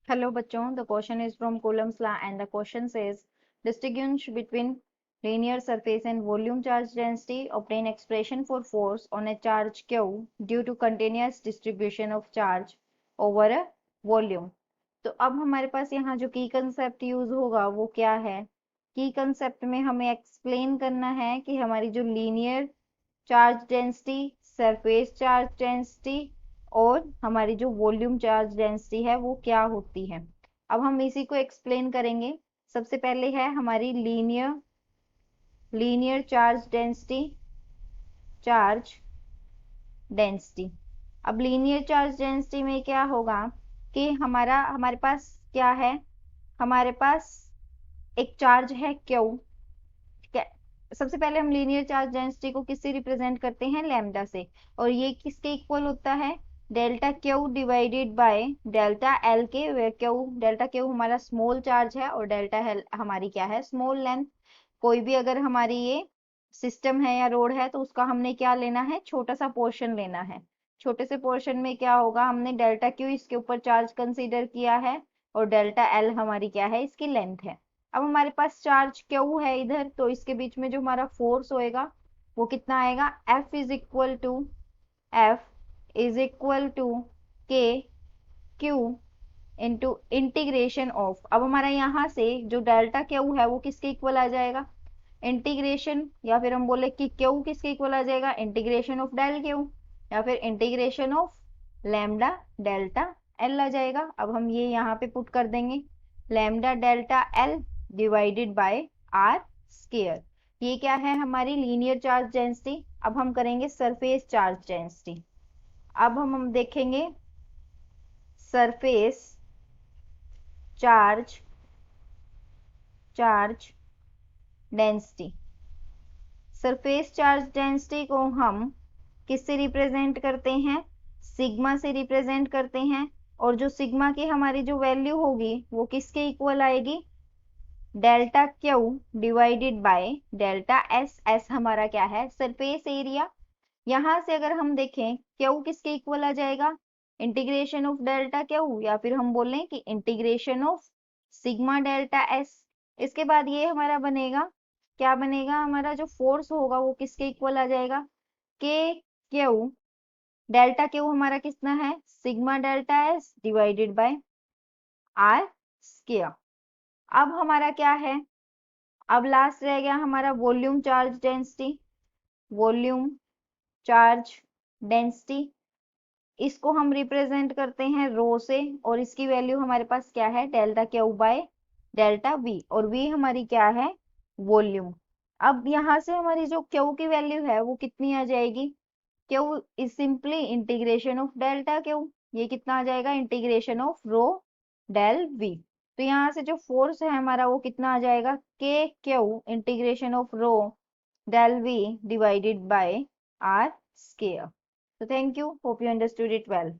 Hello bachon, the question is from Coulomb's law and the question says distinguish between linear surface and volume charge density, obtain expression for force on a charge Q due to continuous distribution of charge over a volume। तो अब हमारे पास यहाँ जो की concept use होगा वो क्या है? की कंसेप्ट में हमें एक्सप्लेन करना है कि हमारी जो linear charge density, surface charge density और हमारी जो वॉल्यूम चार्ज डेंसिटी है वो क्या होती है। अब हम इसी को एक्सप्लेन करेंगे। सबसे पहले है हमारी लीनियर चार्ज डेंसिटी। अब लीनियर चार्ज डेंसिटी में क्या होगा कि हमारे पास क्या है, हमारे पास एक चार्ज है क्यू। सबसे पहले हम लीनियर चार्ज डेंसिटी को किससे रिप्रेजेंट करते हैं? लैम्डा से। और ये किसके इक्वल होता है? Delta Q divided by delta L के, वे क्यू डेल्टा क्यू हमारा स्मॉल चार्ज है और डेल्टा एल हमारी क्या है? Small length. कोई भी अगर हमारी ये सिस्टम है या रोड है तो उसका हमने क्या लेना है? छोटा सा पोर्शन लेना है। छोटे से पोर्शन में क्या होगा, हमने डेल्टा क्यू इसके ऊपर चार्ज कंसीडर किया है और डेल्टा एल हमारी क्या है? इसकी लेंथ है। अब हमारे पास चार्ज क्यू है इधर, तो इसके बीच में जो हमारा फोर्स होएगा वो कितना आएगा? F इज इक्वल टू के क्यू इंटू इंटीग्रेशन ऑफ। अब हमारा यहाँ से जो डेल्टा क्यू है वो किसके इक्वल आ जाएगा? इंटीग्रेशन, या फिर हम बोले कि क्यू किसके इक्वल आ जाएगा? इंटीग्रेशन ऑफ डेल क्यू, या फिर integration of lambda delta l आ जाएगा। अब हम ये यहाँ पे पुट कर देंगे, lambda delta l divided by are square. ये क्या है? हमारी लीनियर चार्ज डेंसिटी। अब हम करेंगे सरफेस चार्ज डेंसिटी। अब हम देखेंगे surface charge density. Surface charge density को हम किससे रिप्रेजेंट करते हैं? सिग्मा से रिप्रेजेंट करते हैं। और जो सिग्मा की हमारी जो वैल्यू होगी वो किसके इक्वल आएगी? Delta Q divided by delta S. S हमारा क्या है? Surface area. यहां से अगर हम देखें क्यू किसके इक्वल आ जाएगा? इंटीग्रेशन ऑफ डेल्टा क्यू, या फिर हम बोलें कि integration of sigma delta S. इसके बाद ये हमारा बनेगा, क्या बनेगा? हमारा जो फोर्स होगा वो किसके इक्वल आ जाएगा? के क्यू डेल्टा क्यू हमारा कितना है? Sigma delta S divided by are square. अब हमारा क्या है? अब लास्ट रह गया हमारा volume charge density. Volume charge density, इसको हम रिप्रेजेंट करते हैं रो से, और इसकी वैल्यू हमारे पास क्या है? Delta Q by delta we, और वी हमारी क्या है? वॉल्यूम। अब यहां से हमारी जो क्यू की वैल्यू है वो कितनी आ जाएगी? Q is simply integration of delta Q. ये कितना आ जाएगा? Integration of rho del V. तो यहाँ से जो फोर्स है हमारा वो कितना आ जाएगा? के Q integration of rho del V divided by R square. So thank you. Hope you understood it well.